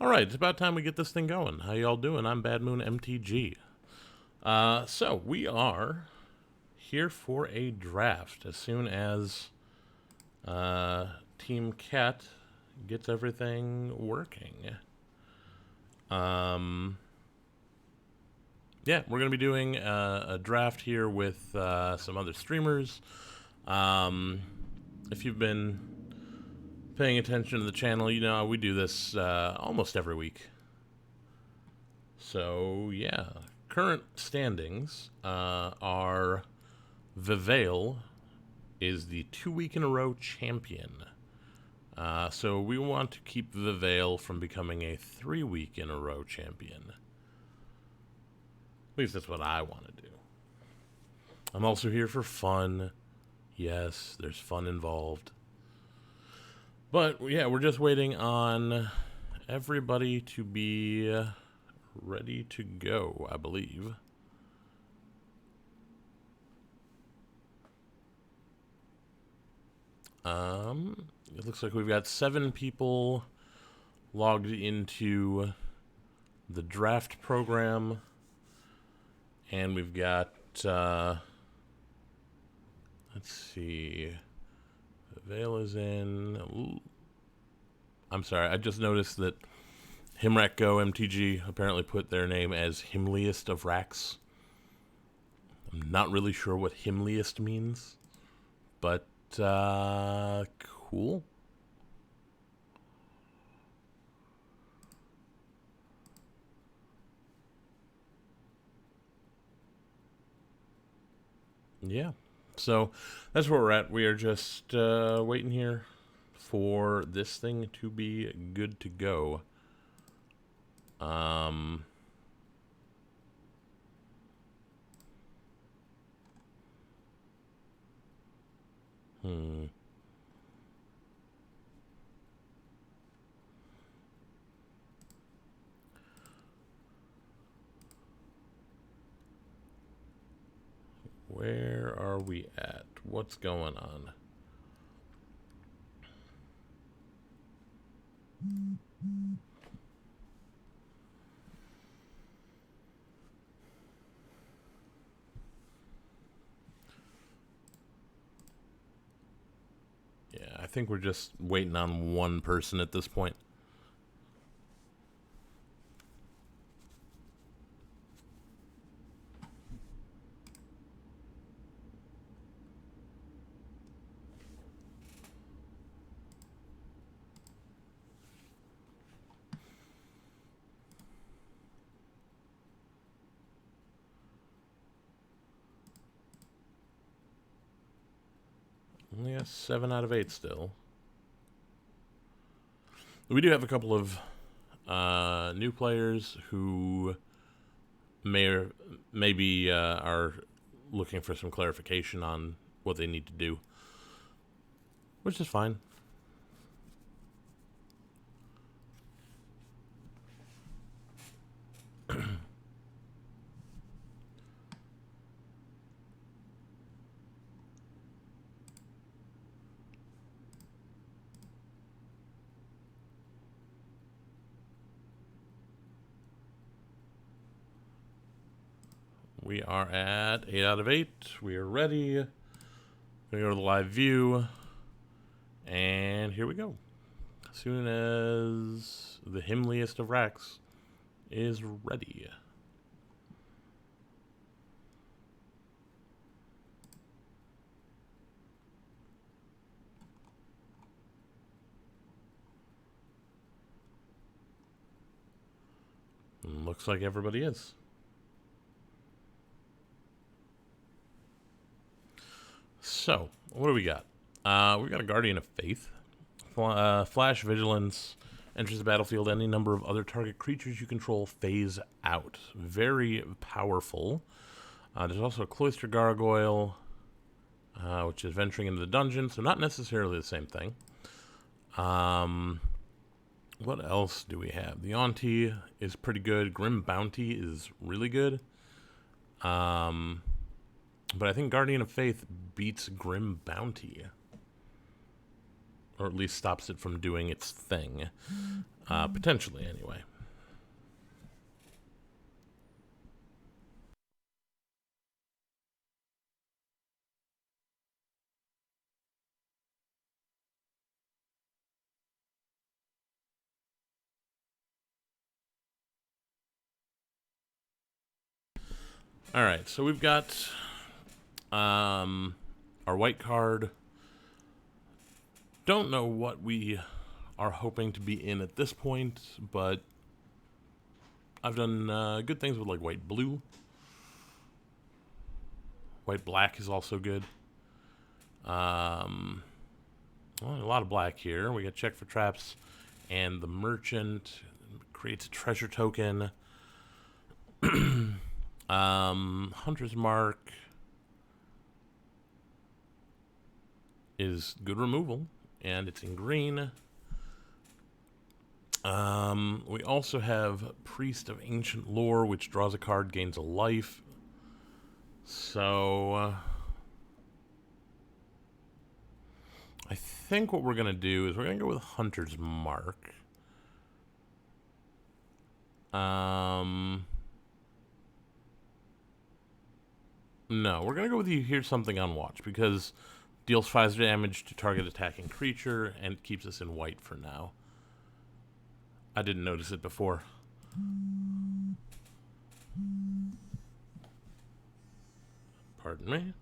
All right, it's about time we get this thing going. How y'all doing? I'm Bad Moon MTG. So we are here for a draft as soon as Team Cat gets everything working. Yeah, we're going to be doing a draft here with some other streamers. If you've been paying attention to the channel, you know we do this almost every week. So, yeah, current standings are Vivail is the 2-week-in-a-row champion. So we want to keep Vivail from becoming a 3-week-in-a-row champion. At least that's what I want to do. I'm also here for fun. Yes, there's fun involved. But, yeah, we're just waiting on everybody to be ready to go, I believe. It looks like we've got 7 people logged into the draft program. And we've got, let's see, Veil is in. Ooh. I'm sorry, I just noticed that Himrak Go MTG apparently put their name as Himliest of Racks. I'm not really sure what Himliest means, but cool. Yeah, so that's where we're at. We are just waiting here for this thing to be good to go. Where are we at? What's going on? Yeah, I think we're just waiting on one person at this point. Only got 7 out of 8 still. We do have a couple of new players who maybe are looking for some clarification on what they need to do, which is fine. We are at 8 out of 8. We are ready. Gonna go to the live view. And here we go. As soon as the Himliest of Racks is ready. Looks like everybody is. So, what do we got? We got a Guardian of Faith. Flash Vigilance. Enters the battlefield. Any number of other target creatures you control phase out. Very powerful. There's also a Cloister Gargoyle, which is venturing into the dungeon, so not necessarily the same thing. What else do we have? The Auntie is pretty good. Grim Bounty is really good. But I think Guardian of Faith beats Grim Bounty. Or at least stops it from doing its thing. Potentially, anyway. All right, so we've got our white card. Don't know what we are hoping to be in at this point, but I've done good things with like white blue. White black is also good. Well, a lot of black here. We got check for traps, and the merchant creates a treasure token. Hunter's Mark is good removal, and it's in green. We also have Priest of Ancient Lore, which draws a card, gains a life. So, I think what we're going to do is we're going to go with Hunter's Mark. No, we're going to go with you Here's Something on Watch, because deals 5 damage to target attacking creature, and keeps us in white for now. I didn't notice it before. Pardon me.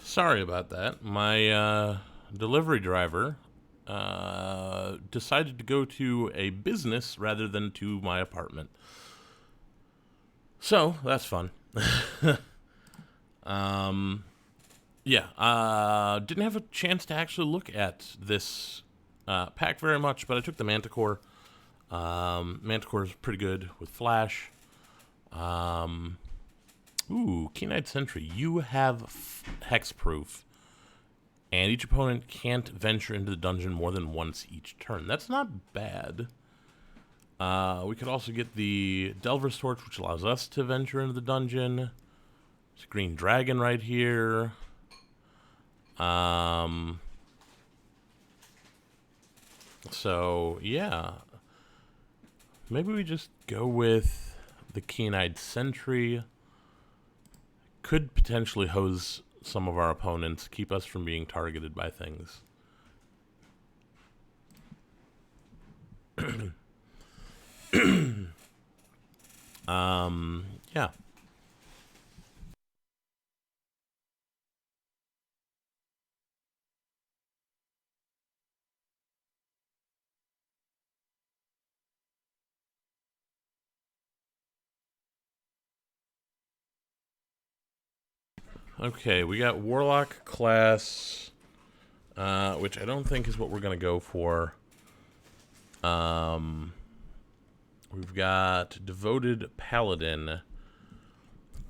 Sorry about that. My delivery driver decided to go to a business rather than to my apartment. So, that's fun. Yeah, didn't have a chance to actually look at this pack very much, but I took the Manticore. Manticore is pretty good with Flash. Keen-Eyed Sentry. You have hexproof, and each opponent can't venture into the dungeon more than once each turn. That's not bad. We could also get the Delver's Torch, which allows us to venture into the dungeon. There's a green dragon right here. So, yeah. Maybe we just go with the Keen-Eyed Sentry. Could potentially hose some of our opponents, keep us from being targeted by things. Yeah. Okay, we got Warlock class, which I don't think is what we're going to go for. We've got Devoted Paladin.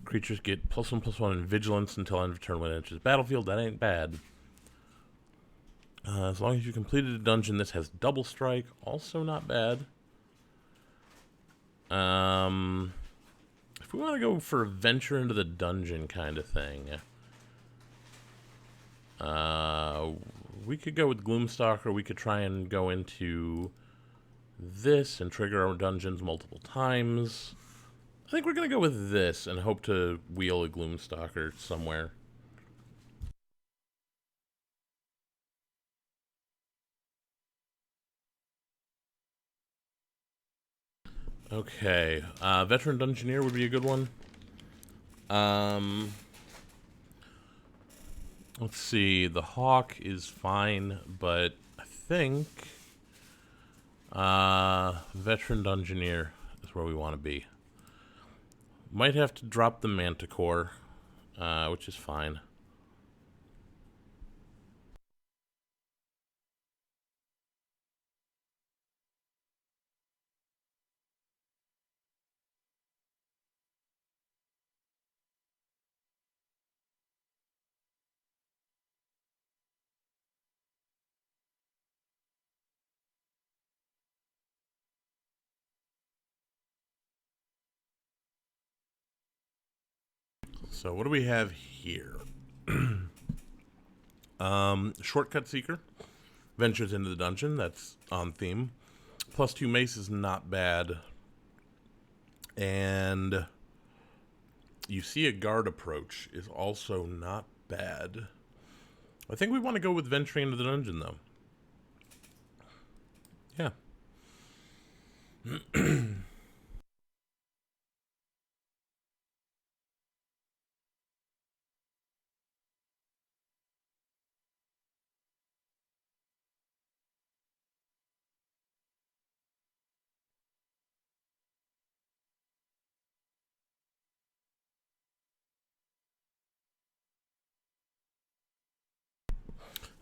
Creatures get +1/+1 in Vigilance until end of turn when it enters the battlefield. That ain't bad. As long as you completed a dungeon, this has Double Strike. Also not bad. If we want to go for a venture into the dungeon kind of thing, we could go with Gloomstalker. We could try and go into this and trigger our dungeons multiple times. I think we're going to go with this and hope to wheel a Gloomstalker somewhere. Okay, Veteran Dungeoneer would be a good one. Let's see. The hawk is fine, but I think veteran dungeoneer is where we want to be. Might have to drop the manticore, which is fine. So what do we have here? Shortcut seeker ventures into the dungeon. That's on theme. +2 mace is not bad. And you see a guard approach is also not bad. I think we want to go with venturing into the dungeon, though. Yeah.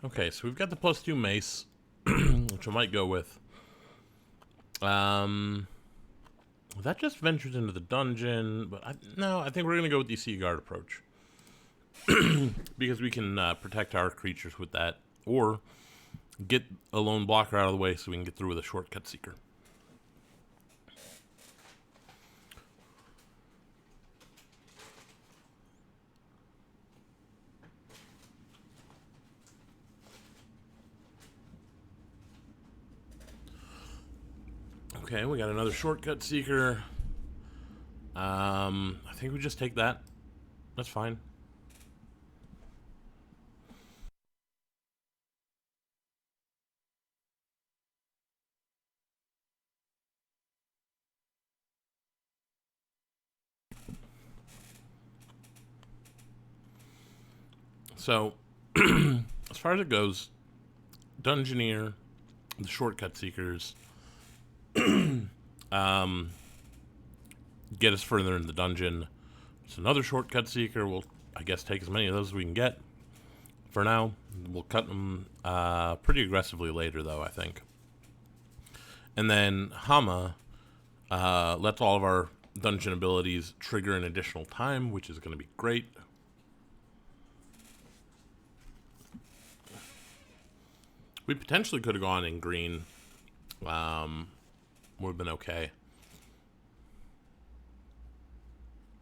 Okay, so we've got the +2 mace, which I might go with. That just ventures into the dungeon, but no, I think we're gonna go with the sea guard approach because we can protect our creatures with that, or get a lone blocker out of the way so we can get through with a shortcut seeker. Okay, we got another shortcut seeker. I think we just take that. That's fine. So, as far as it goes, Dungeoneer, the shortcut seekers, get us further into the dungeon. So another shortcut seeker will, I guess, take as many of those as we can get. For now, we'll cut them pretty aggressively later, though, I think. And then Hama lets all of our dungeon abilities trigger an additional time, which is going to be great. We potentially could have gone in green. Would have been okay.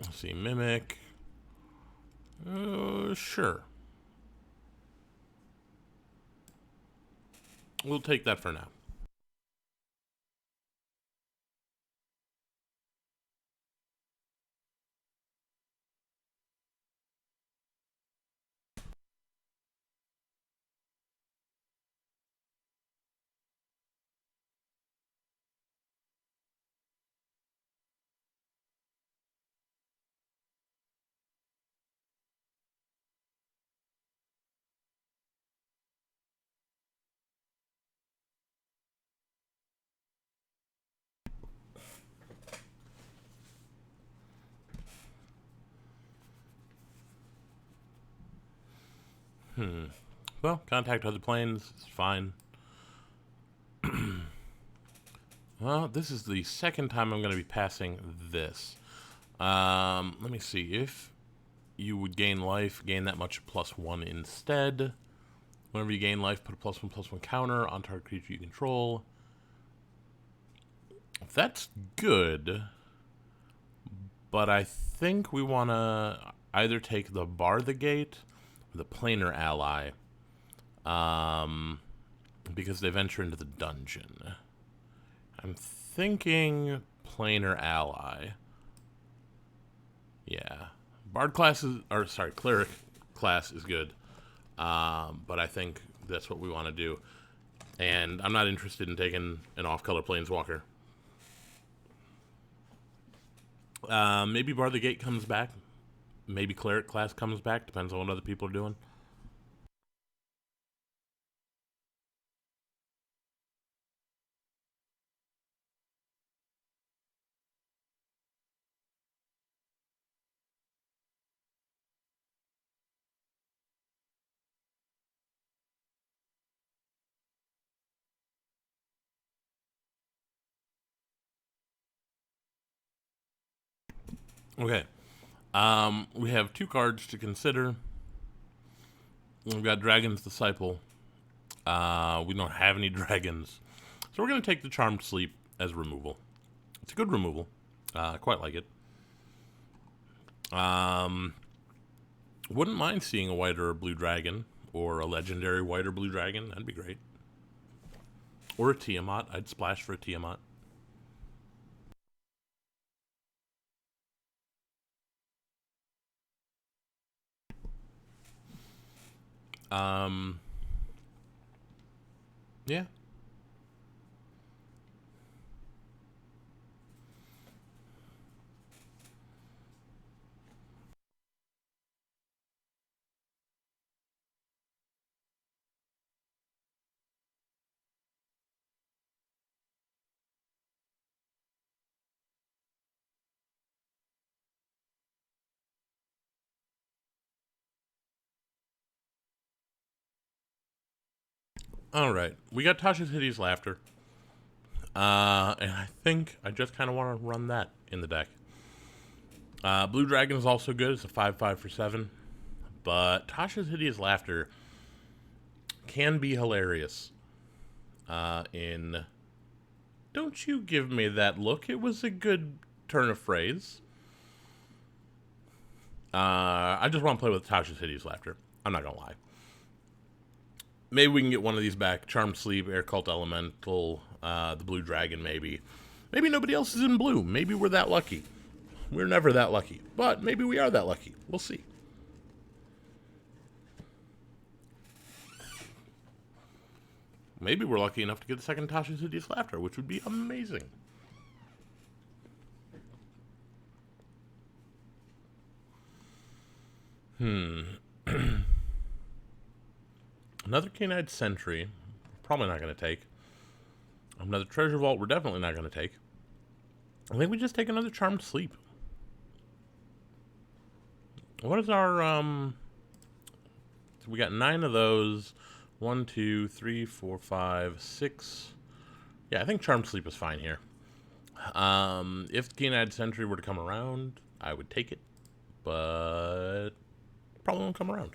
Let's see, Mimic. Sure. We'll take that for now. Well, contact other planes is fine. Well, this is the second time I'm going to be passing this. Let me see. If you would gain life, gain that much +1 instead. Whenever you gain life, put a +1/+1 counter on target creature you control. That's good, but I think we want to either take the Bar the Gate or the Planar Ally, because they venture into the dungeon. I'm thinking Planar Ally. Yeah. Bard class is, or sorry, Cleric class is good. But I think that's what we want to do. And I'm not interested in taking an off-color Planeswalker. Maybe Bar the Gate comes back. Maybe Cleric class comes back. Depends on what other people are doing. Okay. We have two cards to consider. We've got Dragon's Disciple. We don't have any dragons. So we're going to take the Charmed Sleep as removal. It's a good removal. I quite like it. Wouldn't mind seeing a white or a blue dragon, or a legendary white or blue dragon. That'd be great. Or a Tiamat. I'd splash for a Tiamat. Um, yeah. All right. We got Tasha's Hideous Laughter. And I think I just kind of want to run that in the deck. Blue Dragon is also good. It's a 5/5 for 7. But Tasha's Hideous Laughter can be hilarious. In Don't You Give Me That Look. It was a good turn of phrase. I just want to play with Tasha's Hideous Laughter. I'm not going to lie. Maybe we can get one of these back. Charmed Sleep, Air Cult Elemental, the Blue Dragon, maybe. Maybe nobody else is in blue. Maybe we're that lucky. We're never that lucky. But maybe we are that lucky. We'll see. Maybe we're lucky enough to get the second Tasha's Hideous Laughter, which would be amazing. Another Keen-Eyed Sentry. Probably not going to take. Another Treasure Vault. We're definitely not going to take. I think we just take another Charmed Sleep. What is our, So we got 9 of those. 1, 2, 3, 4, 5, 6. Yeah, I think Charmed Sleep is fine here. If Keen-Eyed Sentry were to come around, I would take it. But probably won't come around.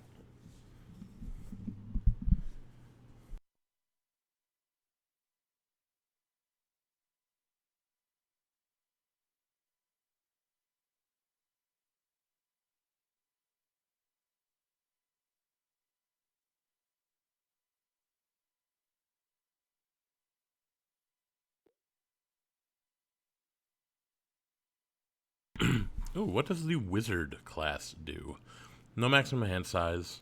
Ooh, what does the Wizard class do? No maximum hand size.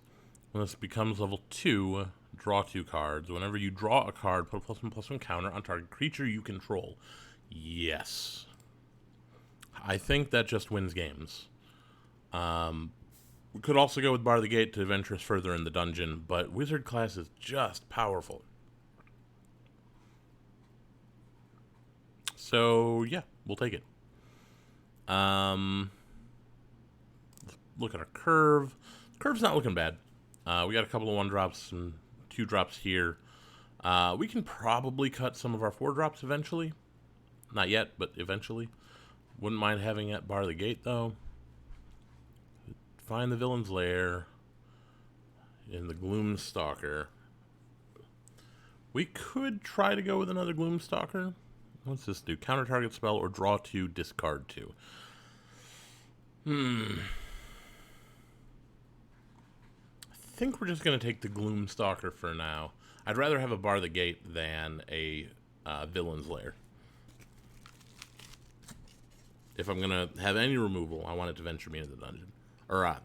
When this becomes level 2, draw 2 cards. Whenever you draw a card, put a +1/+1 counter on target creature you control. Yes. I think that just wins games. We could also go with Bar the Gate to venture us further in the dungeon, but Wizard class is just powerful. So, yeah, we'll take it. Look at our curve. Curve's not looking bad. We got a couple of 1-drops and 2-drops here. We can probably cut some of our 4-drops eventually. Not yet, but eventually. Wouldn't mind having it Bar the Gate, though. Find the Villain's Lair in the Gloomstalker. We could try to go with another Gloomstalker. What's this do? Counter target spell or draw 2, discard 2. I think we're just going to take the Gloomstalker for now. I'd rather have a Bar the Gate than a Villain's Lair. If I'm going to have any removal, I want it to venture me into the dungeon. Or,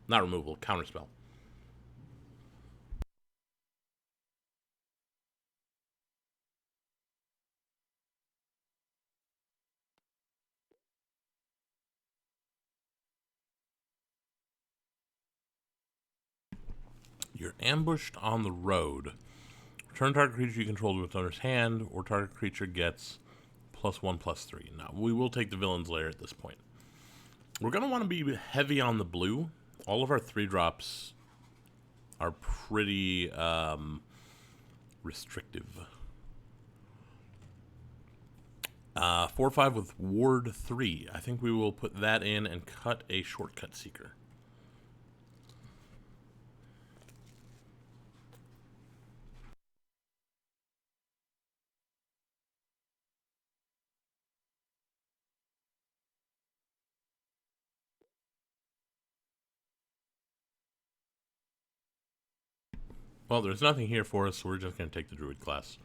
not removal, counterspell. You're ambushed on the road. Return target creature you control to its owner's hand, or target creature gets +1/+3. Now, we will take the Villain's Lair at this point. We're going to want to be heavy on the blue. All of our 3-drops are pretty restrictive. 4/5 with Ward 3. I think we will put that in and cut a Shortcut Seeker. Well, there's nothing here for us, so we're just going to take the Druid class.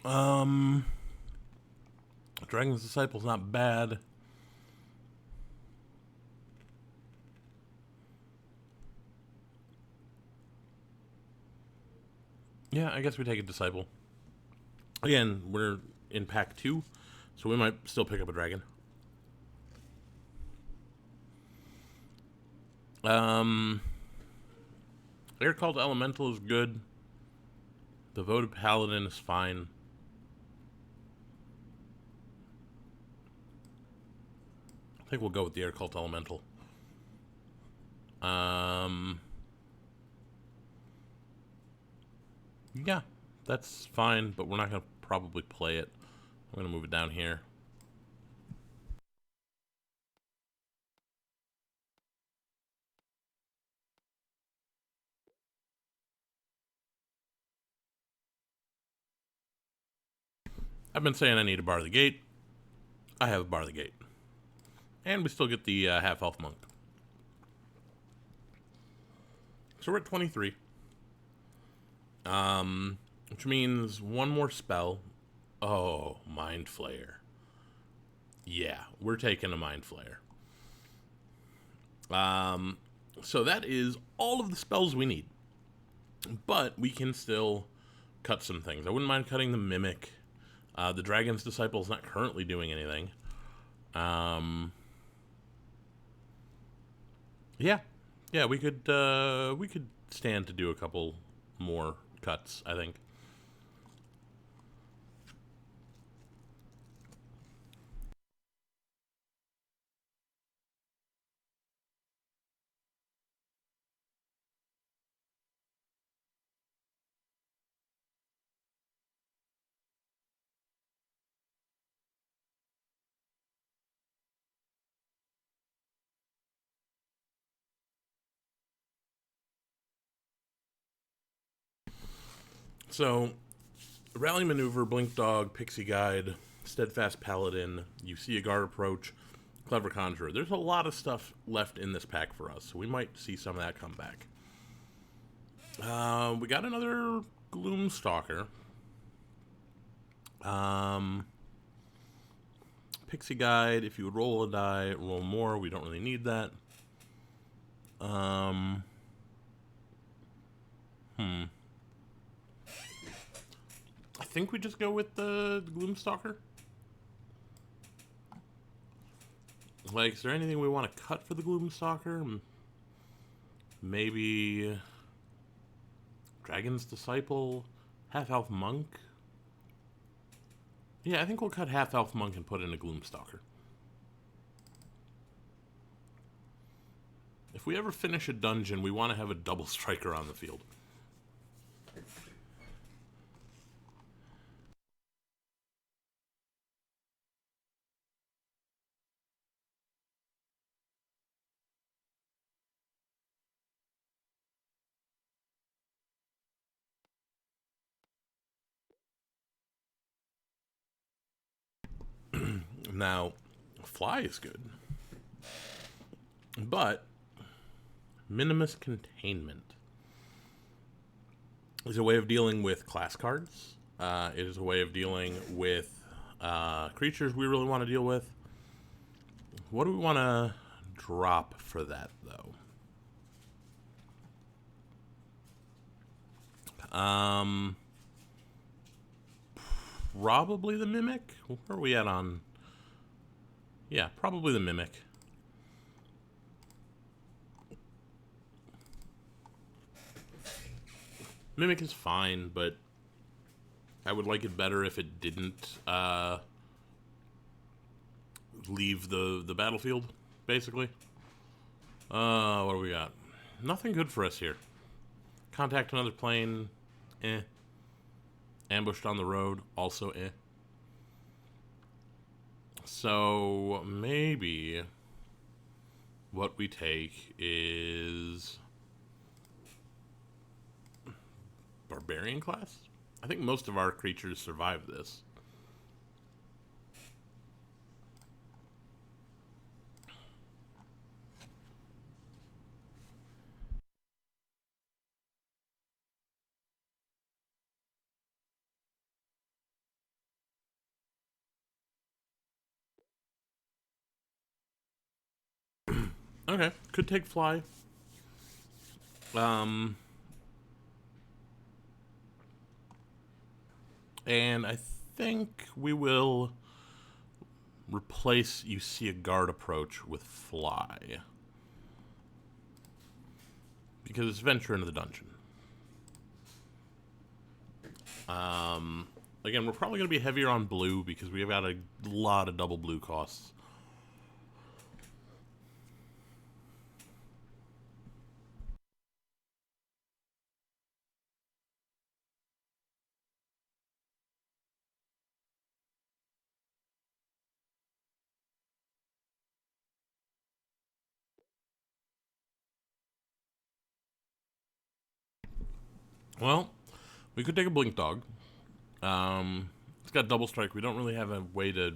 Um, Dragon's Disciple's not bad. Yeah, I guess we take a Disciple. Again, we're in pack 2, so we might still pick up a dragon. Air Cult Elemental is good. The Voted Paladin is fine. I think we'll go with the Air Cult Elemental. Yeah, that's fine, but we're not going to probably play it. I'm going to move it down here. I've been saying I need a Bar the Gate. I have a Bar the Gate. And we still get the half-elf monk. So we're at 23. Which means one more spell. Oh, Mind Flayer. Yeah, we're taking a Mind Flayer. So that is all of the spells we need. But we can still cut some things. I wouldn't mind cutting the Mimic. The Dragon's Disciple is not currently doing anything. Yeah, we could stand to do a couple more cuts, I think. So, Rally Maneuver, Blink Dog, Pixie Guide, Steadfast Paladin, you see a guard approach, Clever Conjurer. There's a lot of stuff left in this pack for us, so we might see some of that come back. We got another Gloomstalker. Pixie Guide, if you would roll a die, roll more. We don't really need that. I think we just go with the Gloomstalker. Like, is there anything we want to cut for the Gloomstalker? Maybe Dragon's Disciple, Half-Elf Monk? Yeah, I think we'll cut Half-Elf Monk and put in a Gloomstalker. If we ever finish a dungeon, we want to have a double striker on the field. Now, Fly is good. But Minimus Containment is a way of dealing with class cards. It is a way of dealing with creatures we really want to deal with. What do we want to drop for that, though? probably the Mimic. Where are we at on... Yeah, probably the Mimic. Mimic is fine, but I would like it better if it didn't leave the battlefield, basically. What do we got? Nothing good for us here. Contact another plane, eh. Ambushed on the road, also eh. So maybe what we take is Barbarian class? I think most of our creatures survive this. Okay, could take fly. And I think we will replace you see a guard approach with fly. Because it's venture into the dungeon. Again, we're probably going to be heavier on blue because we have got a lot of double blue costs. Well, we could take a blink dog. It's got double strike. We don't really have a way to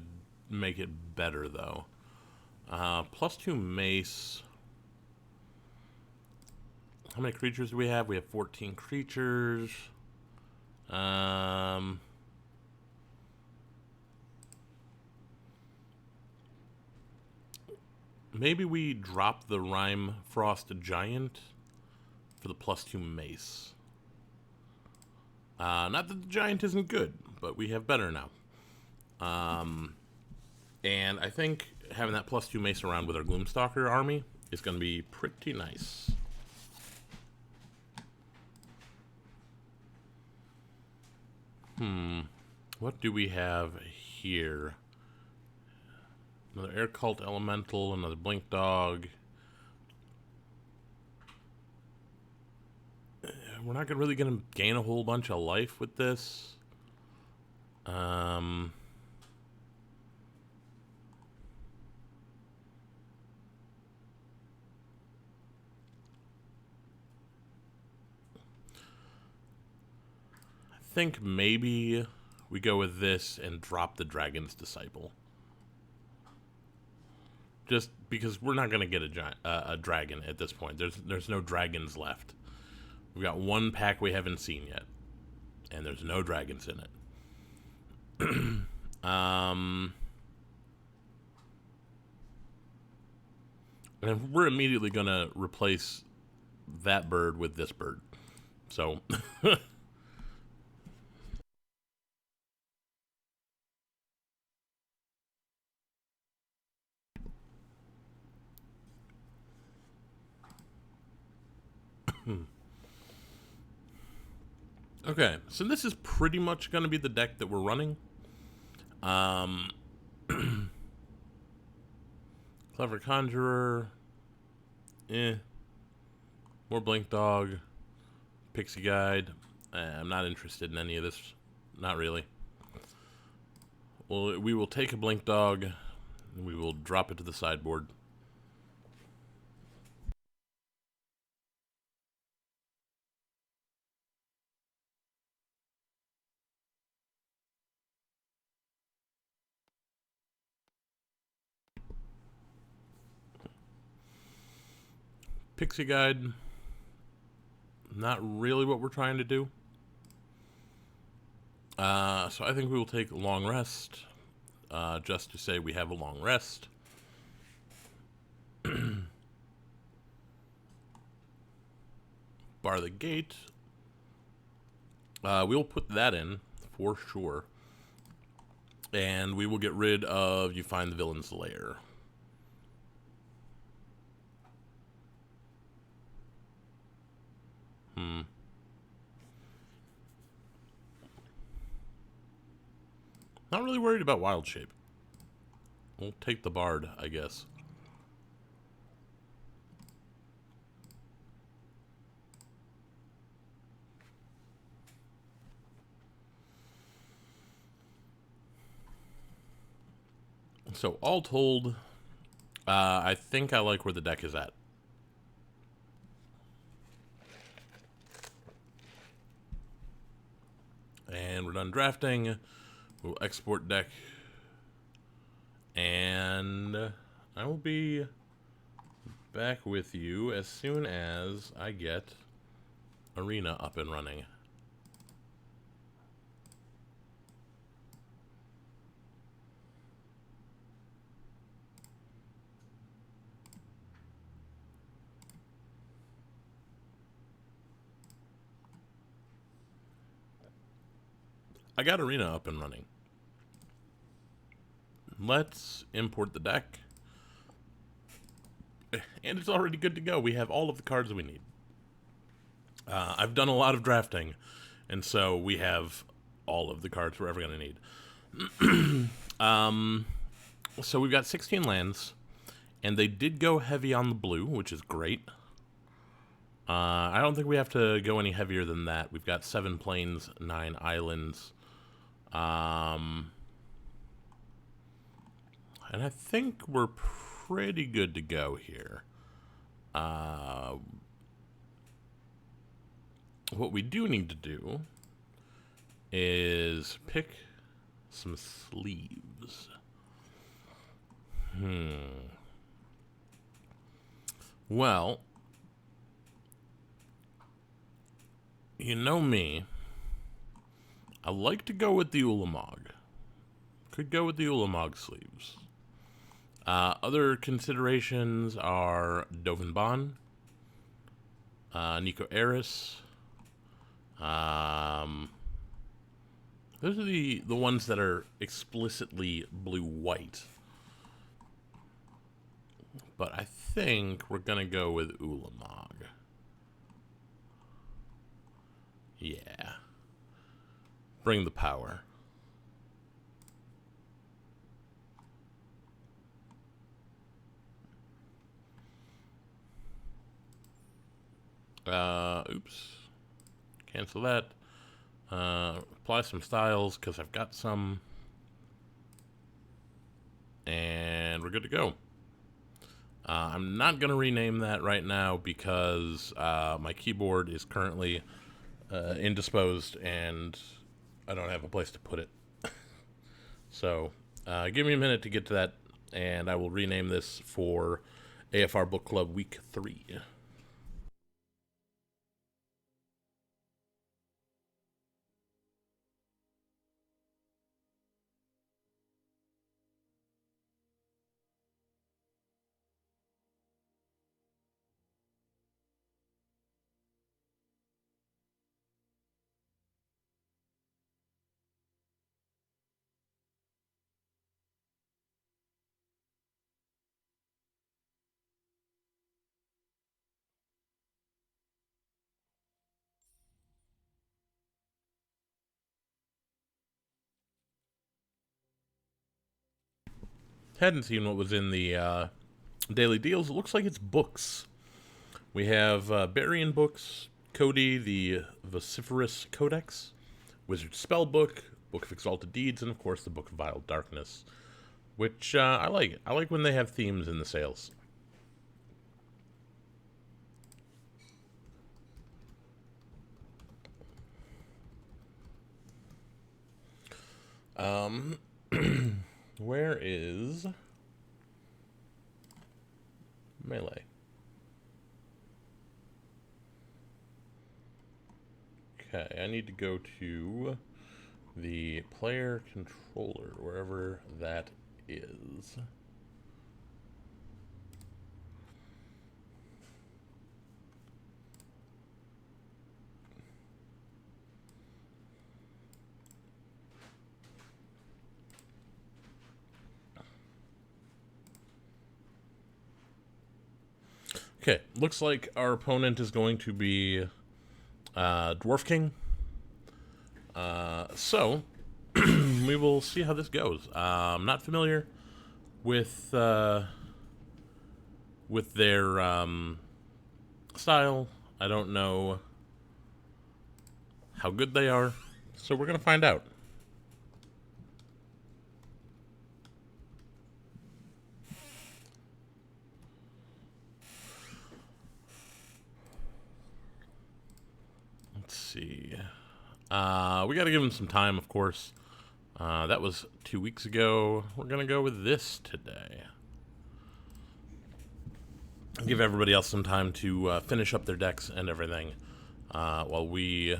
make it better, though. +2 mace. How many creatures do we have? We have 14 creatures. Maybe we drop the Rime Frost Giant for the +2 mace. Not that the Giant isn't good, but we have better now. And I think having that +2 mace around with our Gloomstalker army is going to be pretty nice. What do we have here? Another Air Cult Elemental, another Blink Dog. We're not really going to gain a whole bunch of life with this. I think maybe we go with this and drop the Dragon's Disciple. Just because we're not going to get a dragon at this point. There's no dragons left. We've got one pack we haven't seen yet, and there's no dragons in it. And we're immediately going to replace that bird with this bird. So... Okay, so this is pretty much going to be the deck that we're running. Clever Conjurer. More Blink Dog. Pixie Guide. I'm not interested in any of this. Not really. Well, we will take a Blink Dog, and we will drop it to the sideboard. Pixie Guide, not really what we're trying to do. So I think we will take a long rest, just to say we have a long rest. Bar the Gate. We'll put that in, for sure. And we will get rid of you find the villain's lair. Not really worried about wild shape. We'll take the bard, I guess. So all told, I think I like where the deck is at. And we're done drafting. We'll export deck. And I will be back with you as soon as I get Arena up and running. I got Arena up and running. Let's import the deck. And it's already good to go. We have all of the cards we need. I've done a lot of drafting, and so we have all of the cards we're ever going to need. So we've got 16 lands, and they did go heavy on the blue, which is great. I don't think we have to go any heavier than that. We've got 7 plains, 9 islands. And I think we're pretty good to go here. What we do need to do is pick some sleeves. Well, you know me. I like to go with the Ulamog. Could go with the Ulamog sleeves. Other considerations are Dovin Nico Eris. Those are the ones that are explicitly blue-white. But I think we're going to go with Ulamog. Yeah. Bring the power. Oops. Cancel that. Apply some styles, because I've got some. And we're good to go. I'm not going to rename that right now because my keyboard is currently indisposed and I don't have a place to put it. So give me a minute to get to that, and I will rename this for AFR Book Club Week 3. Hadn't seen what was in the daily deals. It looks like it's books. We have Barian books, Cody, the Vociferous Codex, Wizard Spellbook, Book of Exalted Deeds, and of course the Book of Vile Darkness, which I like. I like when they have themes in the sales. Where is Melee? Okay, I need to go to the player controller, wherever that is. Okay, looks like our opponent is going to be Dwarf King. So we will see how this goes. I'm not familiar with their style. I don't know how good they are, so we're gonna find out. Let's see. We got to give them some time, of course. That was 2 weeks ago. We're gonna go with this today. Give everybody else some time to finish up their decks and everything, while we,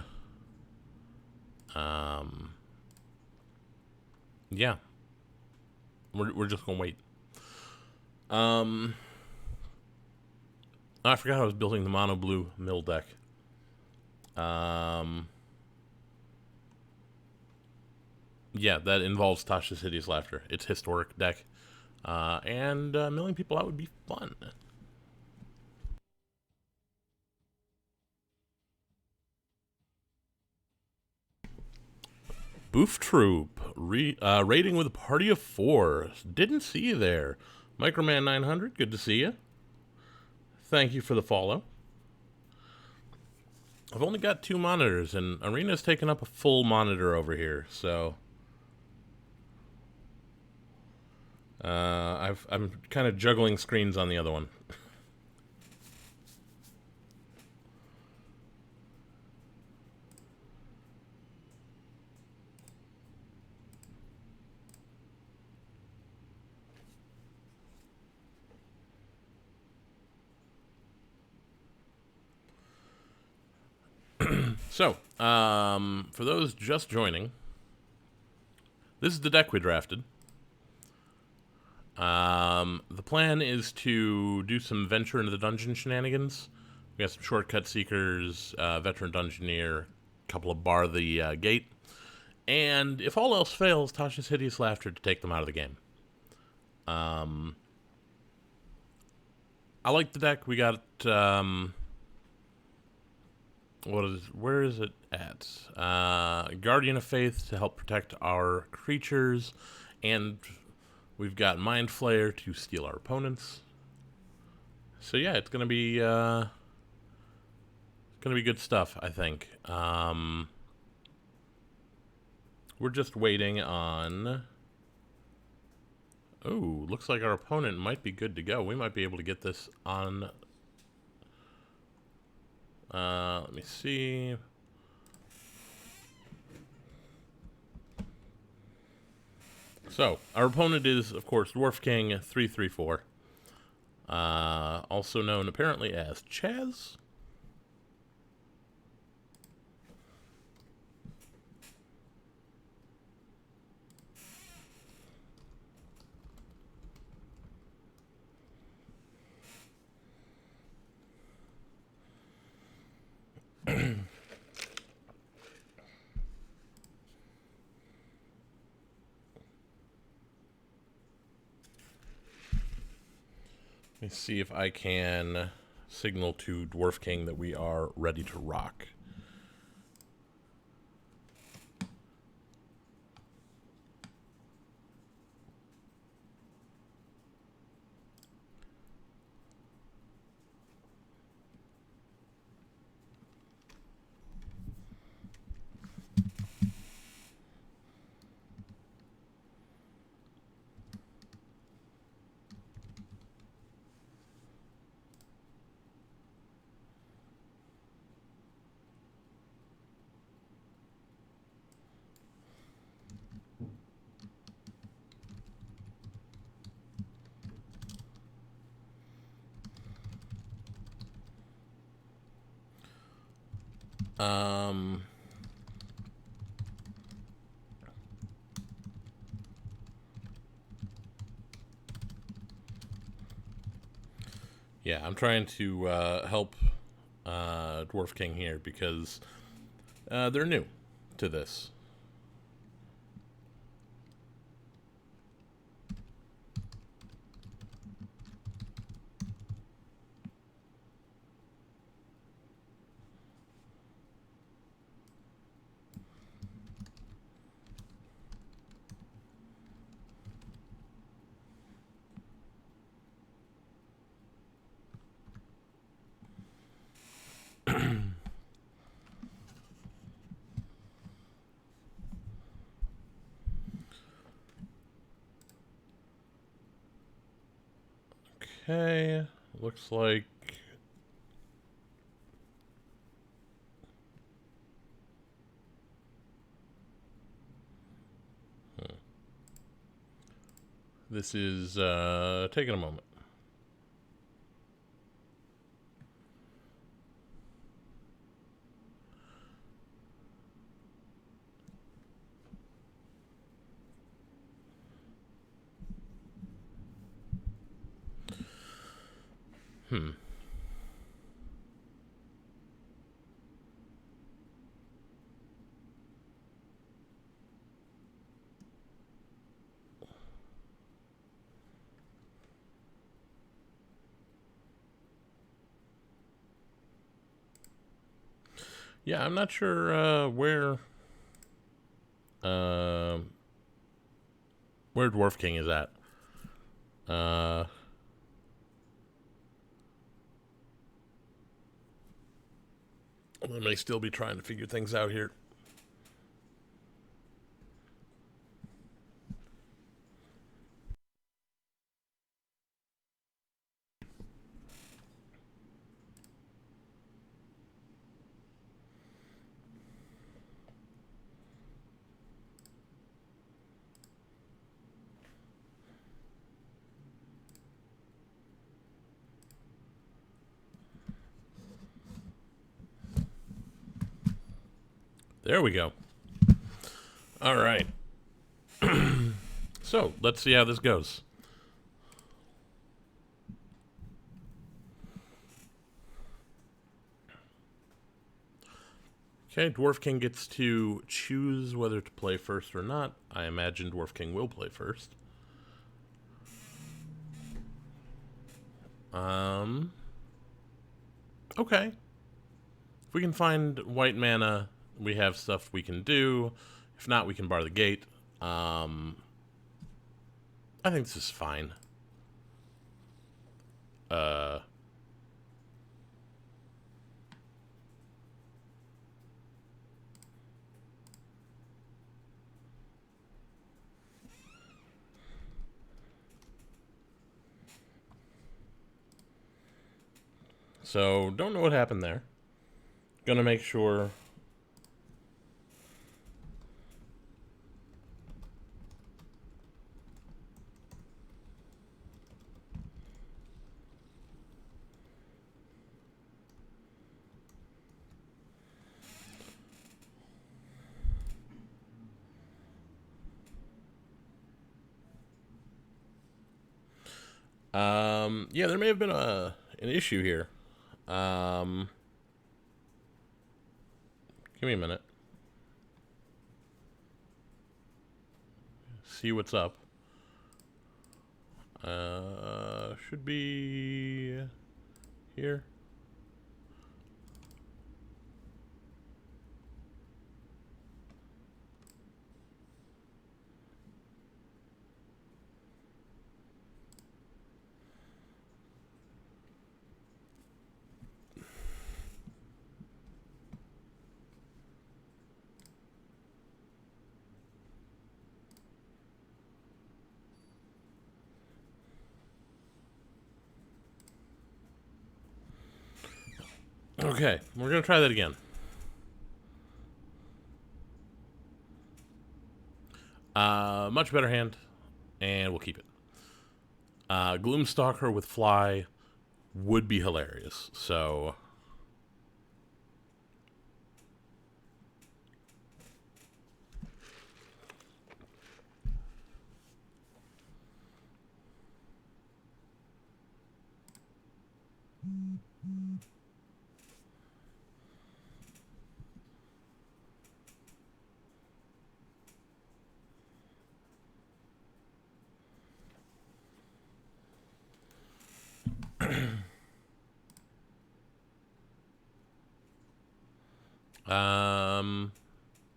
yeah, we're just gonna wait. Oh, I forgot I was building the mono blue mill deck. Yeah, that involves Tasha's Hideous Laughter. It's historic deck, and milling people out would be fun. Boof Troop, raiding with a party of 4. Didn't see you there. Microman 900, good to see you. Thank you for the follow. I've only got 2 monitors, and Arena's taken up a full monitor over here, so I'm kind of juggling screens on the other one. So, for those just joining, this is the deck we drafted. The plan is to do some Venture into the Dungeon shenanigans. We got some Shortcut Seekers, Veteran Dungeoneer, a couple of Bar the Gate, and if all else fails, Tasha's Hideous Laughter to take them out of the game. I like the deck. We got, where is it at? Guardian of Faith to help protect our creatures, and we've got Mind Flayer to steal our opponents. So yeah, it's gonna be good stuff, I think. We're just waiting on. Oh, looks like our opponent might be good to go. We might be able to get this on. Let me see. So, our opponent is, of course, Dwarf King 334. Also known apparently as Chaz. Let me see if I can signal to Dwarf King that we are ready to rock. Yeah, I'm trying to help Dwarf King here because they're new to this. Okay, looks like... This is taking a moment. Yeah, I'm not sure uh, where Dwarf King is at. Uh, I may still be trying to figure things out here. There we go. All right. So, let's see how this goes. Okay, Dwarf King gets to choose whether to play first or not. I imagine Dwarf King will play first. Okay. If we can find white mana, we have stuff we can do. If not, we can bar the gate. I think this is fine. So, don't know what happened there. Gonna make sure... yeah, there may have been an issue here. Give me a minute. See what's up. Should be here. Okay, we're gonna try that again. Much better hand, and we'll keep it. Gloomstalker with Fly would be hilarious, so...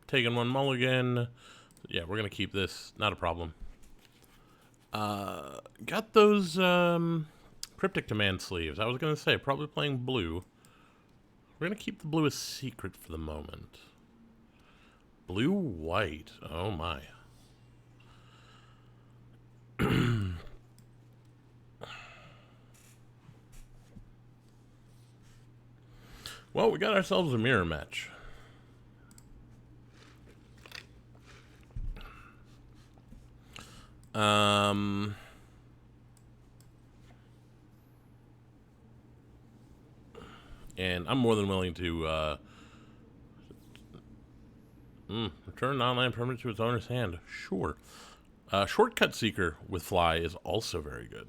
Taking one mulligan. Yeah, we're gonna keep this. Not a problem. Got those cryptic command sleeves. I was gonna say probably playing blue. We're gonna keep the blue a secret for the moment. Blue white. Oh my. Well, we got ourselves a mirror match. And I'm more than willing to return non-land permanent to its owner's hand. Sure. Shortcut Seeker with Fly is also very good.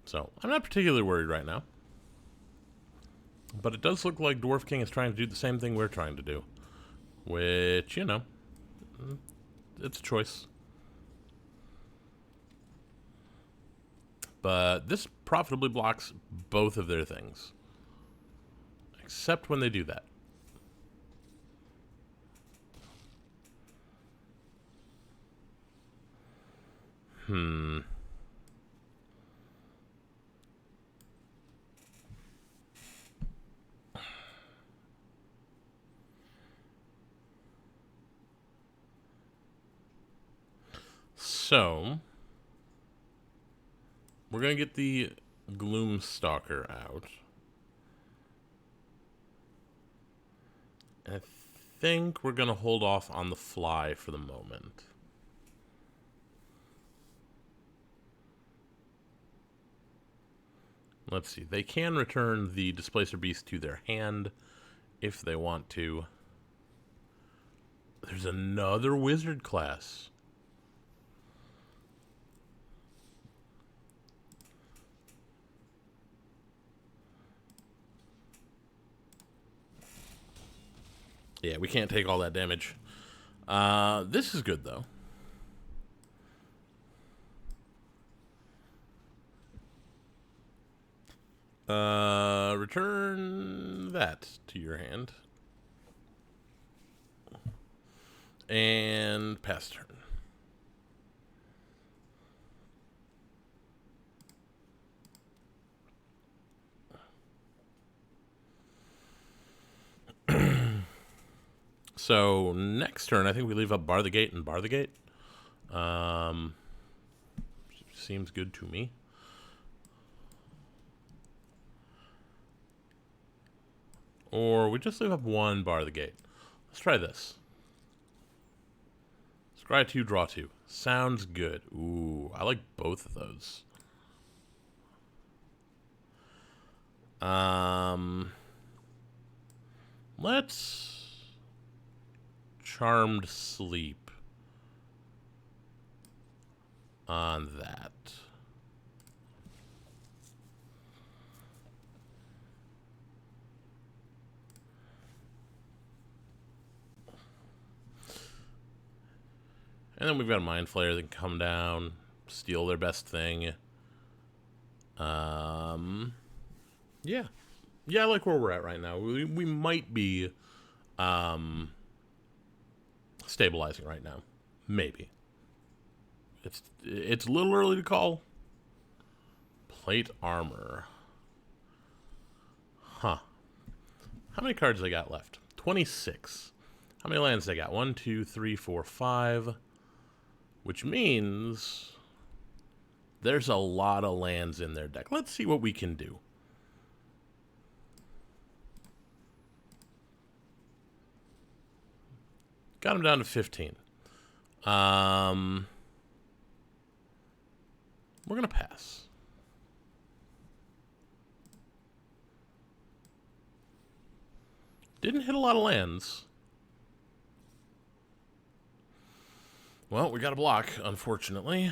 So, I'm not particularly worried right now. But it does look like Dwarf King is trying to do the same thing we're trying to do. Which, you know, it's a choice. But this profitably blocks both of their things. Except when they do that. So, we're going to get the Gloomstalker out. I think we're going to hold off on the Fly for the moment. Let's see. They can return the Displacer Beast to their hand if they want to. There's another Wizard class. Yeah, we can't take all that damage. This is good, though. Return that to your hand. And pass turn. So, next turn, I think we leave up Bar the Gate and Bar the Gate. Seems good to me. Or we just leave up one Bar the Gate. Let's try this. Scry 2, draw 2. Sounds good. Ooh, I like both of those. Let's Charmed Sleep on that. And then we've got a Mind Flayer that can come down, steal their best thing. Yeah. Yeah, I like where we're at right now. We might be stabilizing right now. Maybe. It's a little early to call. Plate Armor. Huh. How many cards they got left? 26. How many lands they got? 1, 2, 3, 4, 5. Which means there's a lot of lands in their deck. Let's see what we can do. Got him down to 15. We're going to pass. Didn't hit a lot of lands. Well, we got a block, unfortunately.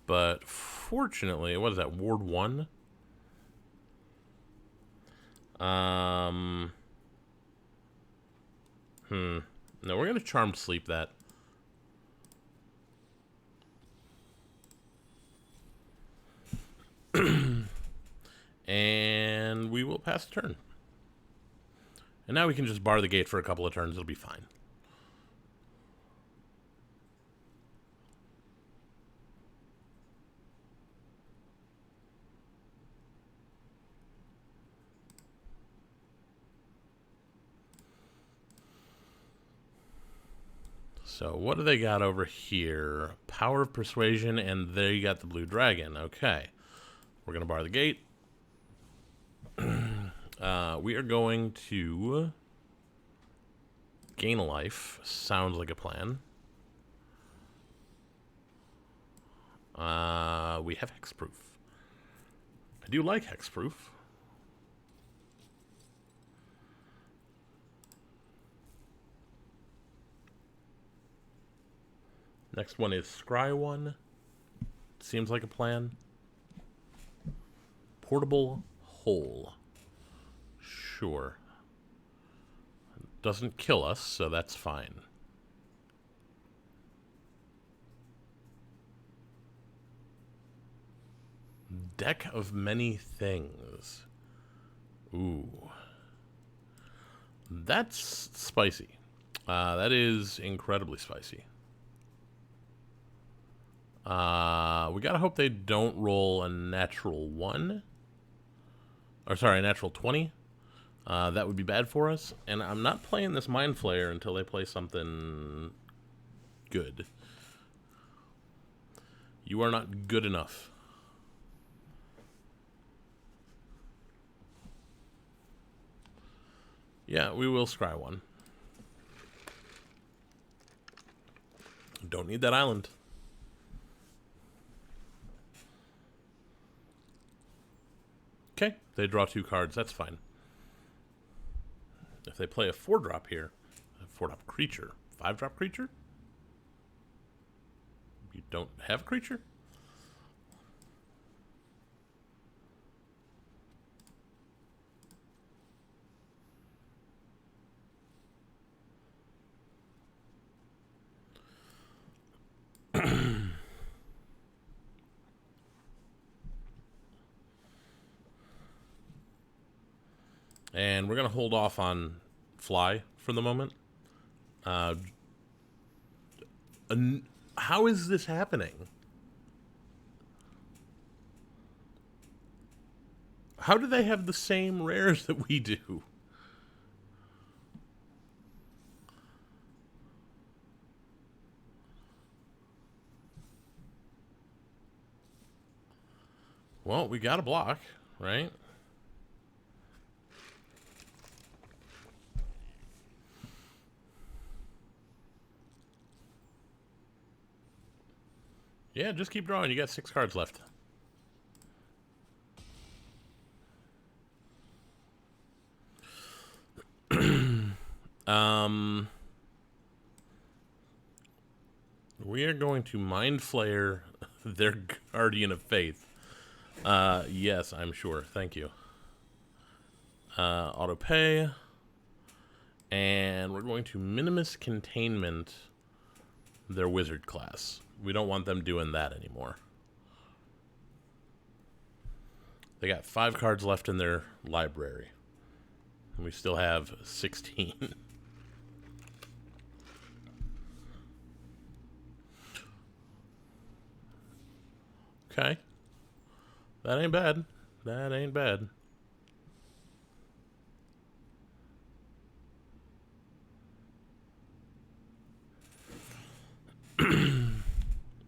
But fortunately, what is that, Ward 1? No, we're going to Charmed Sleep that. And we will pass the turn. And now we can just bar the gate for a couple of turns. It'll be fine. So what do they got over here? Power of Persuasion, and there you got the blue dragon. Okay. We're going to bar the gate. We are going to gain a life. Sounds like a plan. We have hexproof. I do like hexproof. Next one is Scry 1. Seems like a plan. Portable hole. Sure. Doesn't kill us, so that's fine. Deck of Many Things. Ooh. That's spicy. That is incredibly spicy. We gotta hope they don't roll a natural 1. Or sorry, a natural 20. That would be bad for us. And I'm not playing this Mind Flayer until they play something good. You are not good enough. Yeah, we will scry 1. Don't need that island. Okay, they draw 2 cards. That's fine. If they play a 4-drop here, a 4-drop creature, 5-drop creature? You don't have a creature? And we're going to hold off on fly for the moment. How is this happening? How do they have the same rares that we do? Well, we got a block, right? Yeah, just keep drawing. You got 6 cards left. We are going to Mind Flayer their Guardian of Faith. Yes, I'm sure. Thank you. Auto pay. And we're going to Minimus Containment their Wizard class. We don't want them doing that anymore. They got 5 cards left in their library. And we still have 16. Okay. That ain't bad. That ain't bad.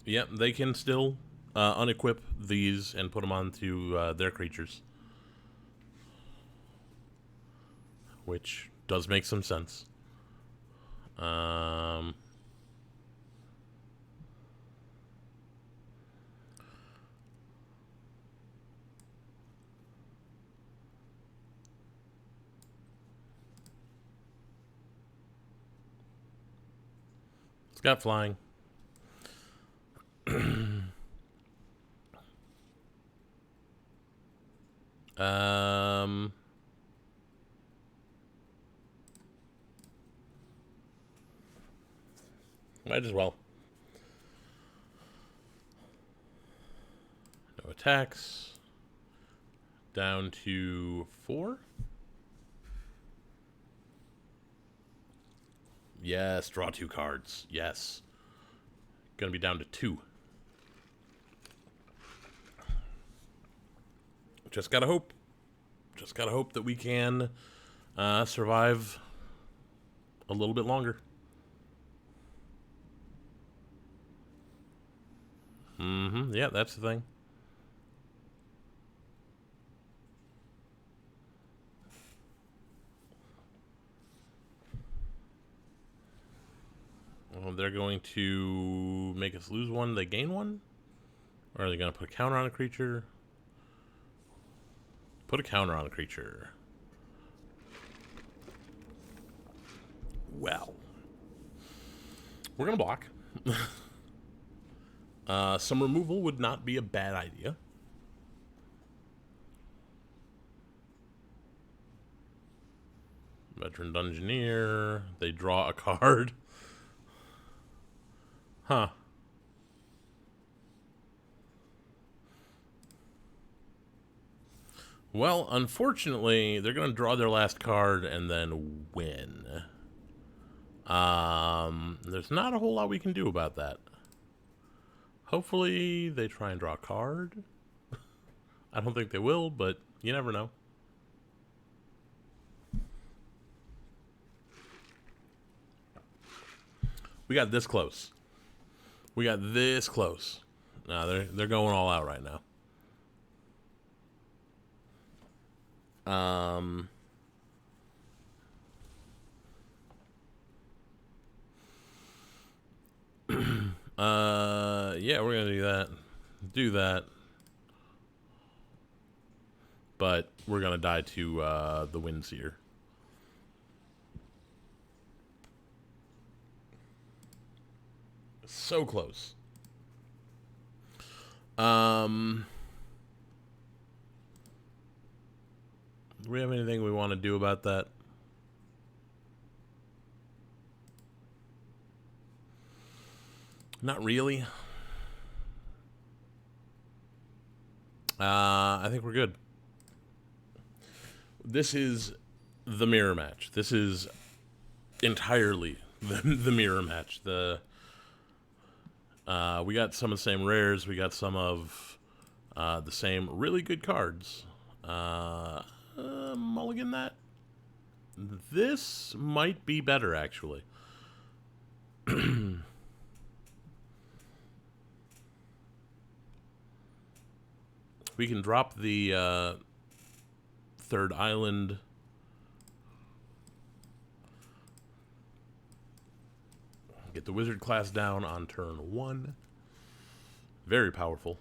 Yep, they can still unequip these and put them onto their creatures. Which does make some sense. It's got flying. Might as well. No attacks. Down to 4. Yes, draw 2 cards. Yes. Gonna be down to 2. Just gotta hope. Just gotta hope that we can survive a little bit longer. Mm-hmm. Yeah, that's the thing. Well, they're going to make us lose one, they gain one? Or are they going to put a counter on a creature? Put a counter on a creature. Well, we're going to block. Some removal would not be a bad idea. Veteran Dungeoneer. They draw a card. Huh. Well, unfortunately, they're going to draw their last card and then win. There's not a whole lot we can do about that. Hopefully, they try and draw a card. I don't think they will, but you never know. We got this close. We got this close. No, they're going all out right now. Yeah, we're gonna do that. Do that. But we're gonna die to the Windseer. So close. Do we have anything we want to do about that? Not really. I think we're good. This is the mirror match. This is entirely the mirror match. We got some of the same rares. We got some of the same really good cards. Mulligan that. This might be better, actually. We can drop the third island. Get the wizard class down on turn 1. Very powerful.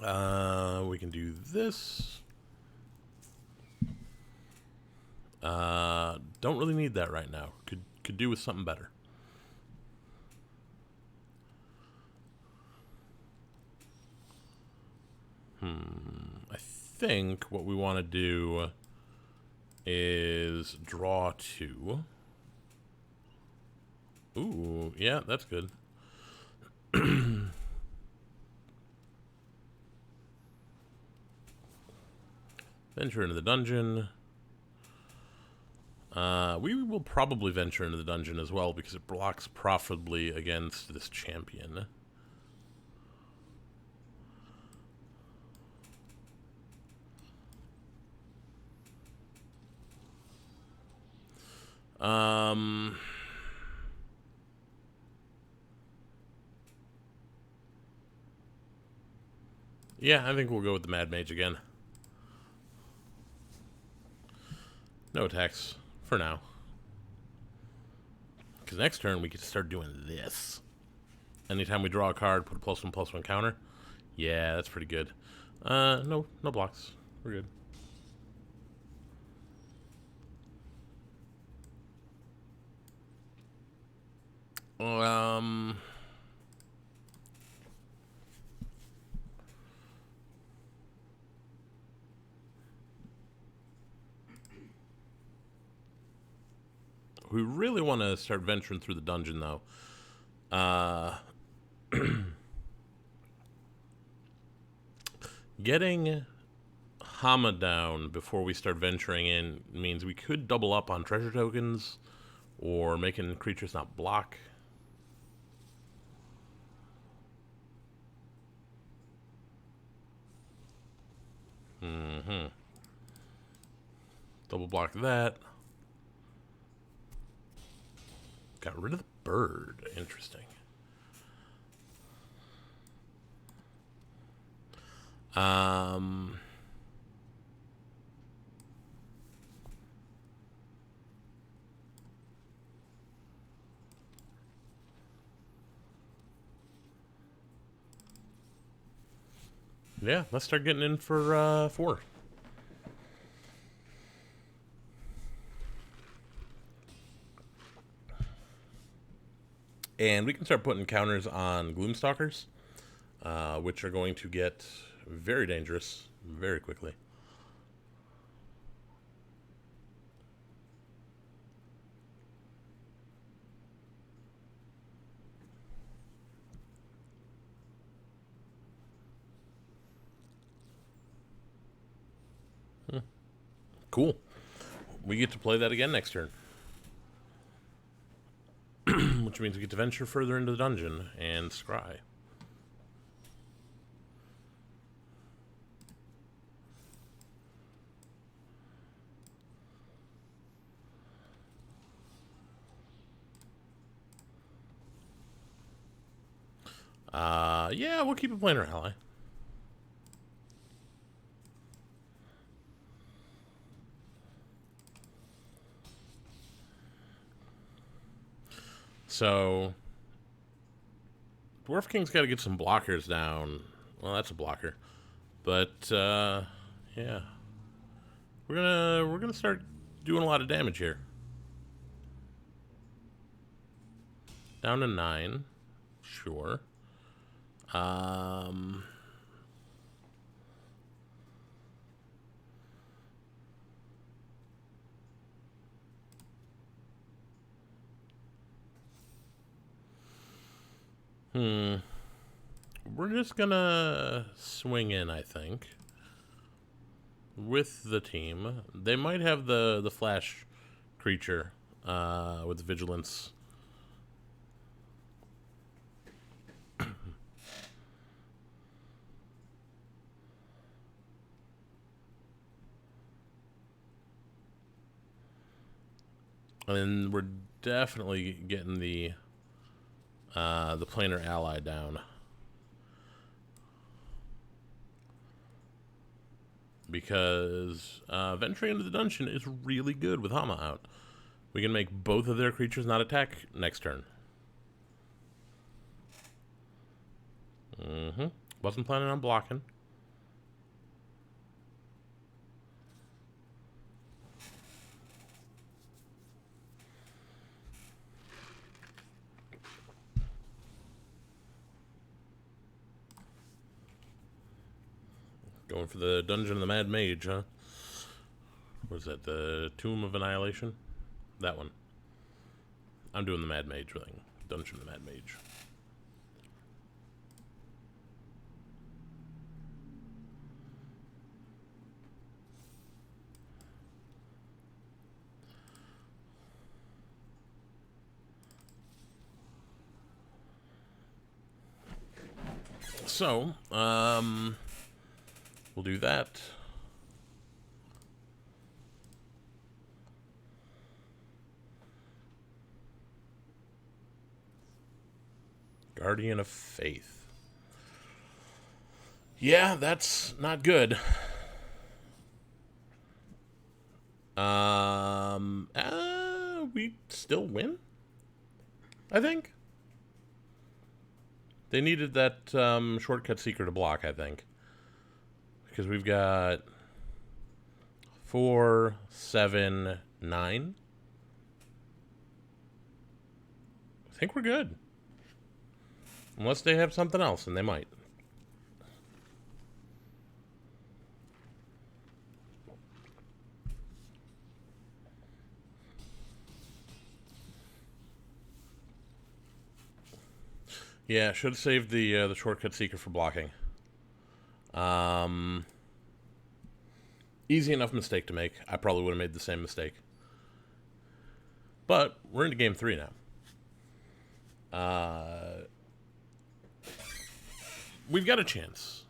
We can do this. Don't really need that right now. Could do with something better. I think what we want to do is draw 2. Ooh, yeah, that's good. Venture into the dungeon. We will probably venture into the dungeon as well because it blocks profitably against this champion. Yeah, I think we'll go with the Mad Mage again. No attacks for now. Because next turn we get to start doing this. Anytime we draw a card, put a +1/+1 counter. Yeah, that's pretty good. No blocks. We're good. We really want to start venturing through the dungeon, though. Getting Hama down before we start venturing in means we could double up on treasure tokens or making creatures not block. Double block that. Got rid of the bird. Interesting. Um, yeah, let's start getting in for 4. And we can start putting counters on Gloomstalkers, which are going to get very dangerous very quickly. Cool. We get to play that again next turn. Which means we get to venture further into the dungeon and scry. Yeah, we'll keep it planar ally. So, Dwarf King's got to get some blockers down. Well, that's a blocker, but yeah, we're gonna start doing a lot of damage here. Down to 9, sure. We're just gonna swing in, I think, with the team. They might have the flash creature with vigilance. And we're definitely getting the planar ally down. Because venturing into the dungeon is really good with Hama out. We can make both of their creatures not attack next turn. Wasn't planning on blocking. Going for the Dungeon of the Mad Mage, huh? What is that, the Tomb of Annihilation? That one. I'm doing the Mad Mage thing. Dungeon of the Mad Mage. So, we'll do that. Guardian of Faith. Yeah, that's not good. We still win, I think. They needed that shortcut seeker to block, I think. Because we've got 4, 7, 9. I think we're good. Unless they have something else, and they might. Yeah, should have saved the shortcut seeker for blocking. Easy enough mistake to make. I probably would have made the same mistake. But we're into game 3 now. We've got a chance.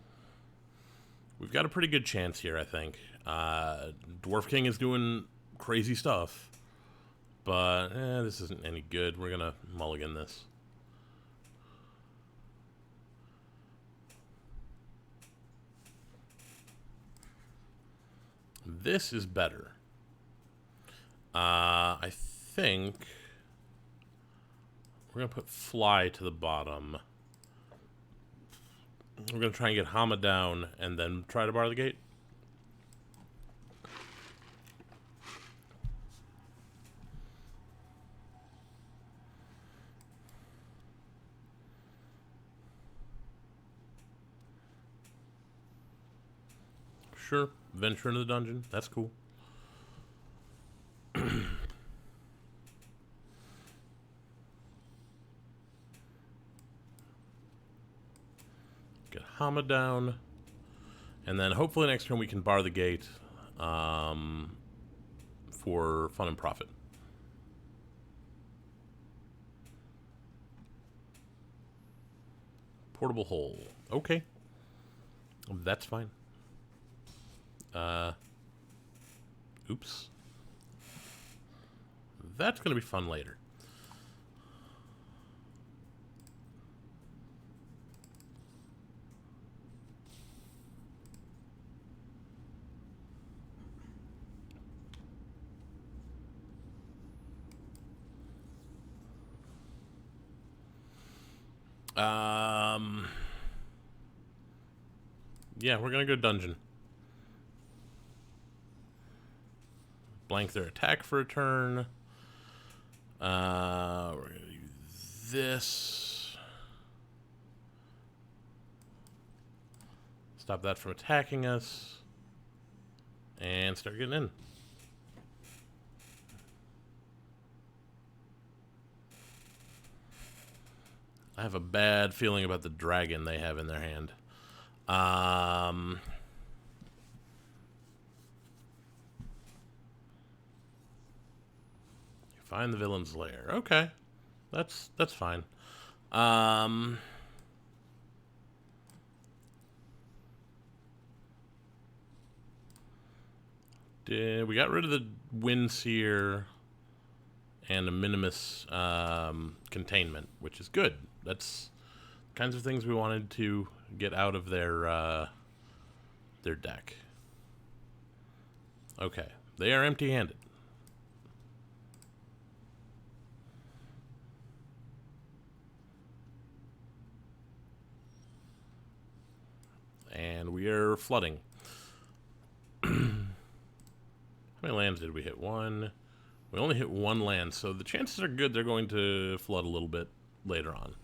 We've got a pretty good chance here, I think. Dwarf King is doing crazy stuff. But this isn't any good. We're going to mulligan this. This is better. I think we're going to put fly to the bottom. We're going to try and get Hama down and then try to bar the gate. Sure. Venture into the dungeon. That's cool. Get Hama down. And then hopefully next turn we can bar the gate for fun and profit. Portable hole. Okay. That's fine. Oops. That's going to be fun later. Yeah, we're going to go dungeon. Blank their attack for a turn. We're going to do this. Stop that from attacking us. And start getting in. I have a bad feeling about the dragon they have in their hand. Find the villain's lair. Okay. That's fine. We got rid of the Windseer and a Minimus containment, which is good. That's the kinds of things we wanted to get out of their deck. Okay. They are empty-handed. And we are flooding. How many lands did we hit? One. We only hit one land, so the chances are good they're going to flood a little bit later on.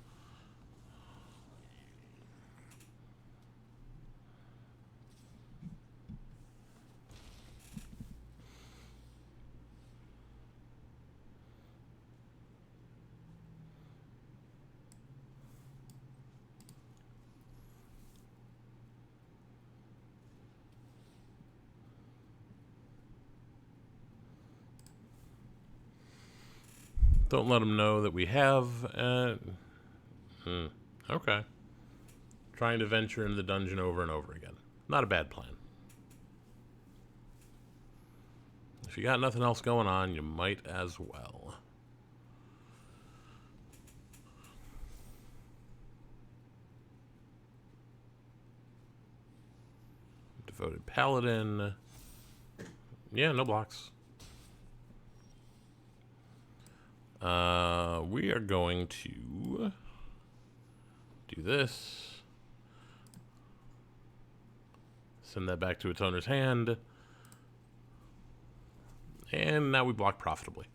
Don't let them know that we have... Okay. Trying to venture into the dungeon over and over again. Not a bad plan. If you got nothing else going on, you might as well. Devoted Paladin. Yeah, no blocks. We are going to do this. Send that back to its owner's hand. And now we block profitably.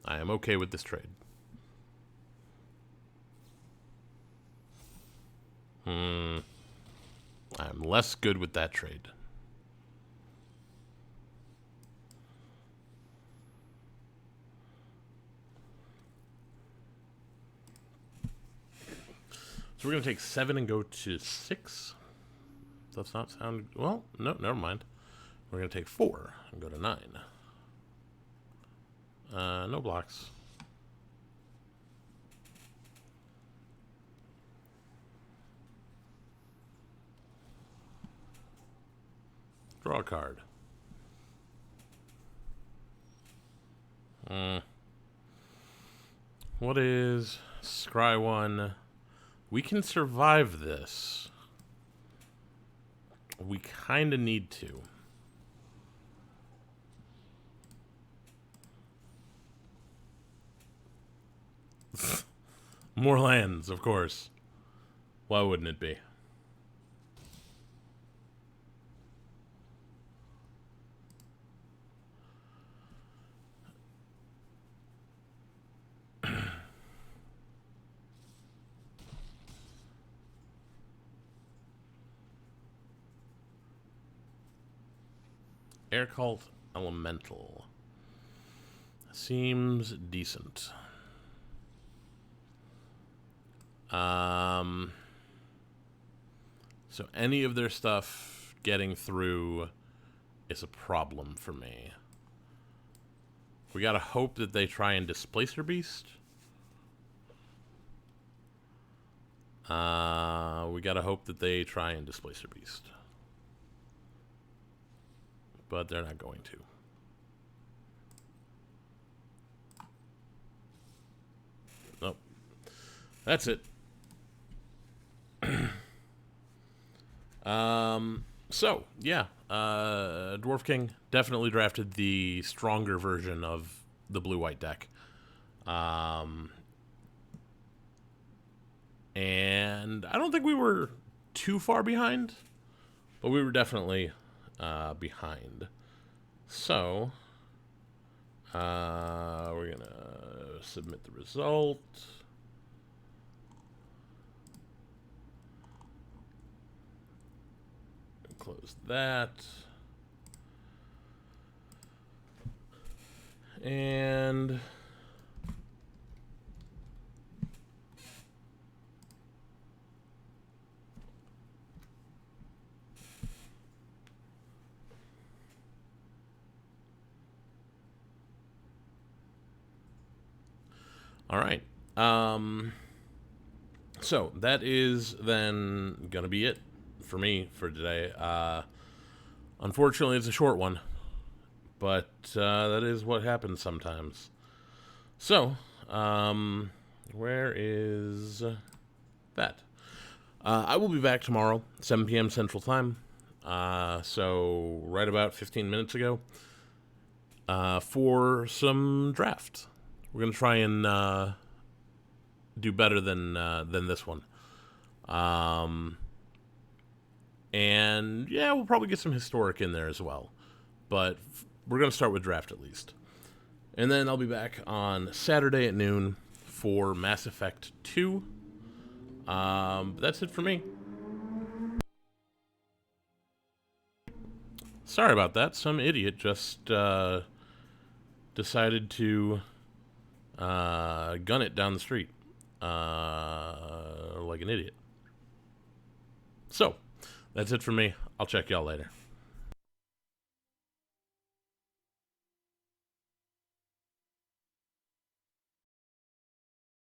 I am okay with this trade. I'm less good with that trade. So we're going to take 7 and go to 6. Does not sound... Well, no, never mind. We're going to take 4 and go to 9. No blocks. Draw a card. What is... Scry 1... We can survive this. We kind of need to. More lands, of course. Why wouldn't it be? Air Cult Elemental. Seems decent. So any of their stuff getting through is a problem for me. We gotta hope that they try and Displacer Beast. We gotta hope that they try and Displacer Beast. But they're not going to. Nope. That's it. So, yeah. Dwarf King definitely drafted the stronger version of the blue-white deck. And I don't think we were too far behind, but we were definitely behind. So, we're going to submit the result. Close that. And all right. So that is then gonna be it for me for today. Unfortunately, it's a short one, but that is what happens sometimes. So, where is that? I will be back tomorrow, 7 p.m. Central Time. So right about 15 minutes ago, for some draft. We're gonna try and do better than this one. And yeah, we'll probably get some historic in there as well. But we're gonna start with draft at least. And then I'll be back on Saturday at noon for Mass Effect 2. But that's it for me. Sorry about that. Some idiot just decided to gun it down the street like an idiot. So, that's it for me. I'll check y'all later.